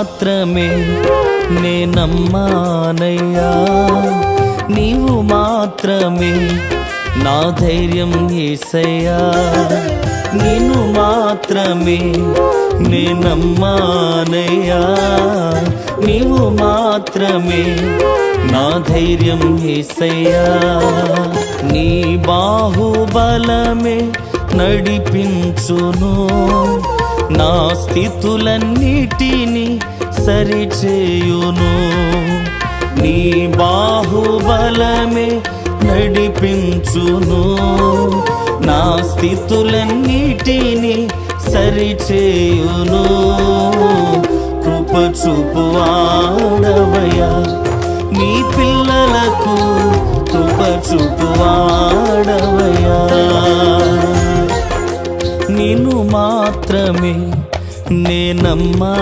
మాత్రమే నే నమ్మానయ్యా, నీవు మాత్రమే నా ధైర్యం యేసయ్యా, నిన్ను మాత్రమే నే నమ్మానయ్యా, నీవు మాత్రమే నా ధైర్యం యేసయ్యా. నీ బాహుబలమే నడిపించును, నా స్థితులన్నిటిని సరిచేయును. నీ బాహుబలమే నడిపించును, నా స్థితులన్నిటిని సరిచేయును. కృప చూపువాడవయ్యా, నీ పిల్లలకు కృప చూపువాడవయ్యా, నిన్ను మాత్రమే నే నమ్మా.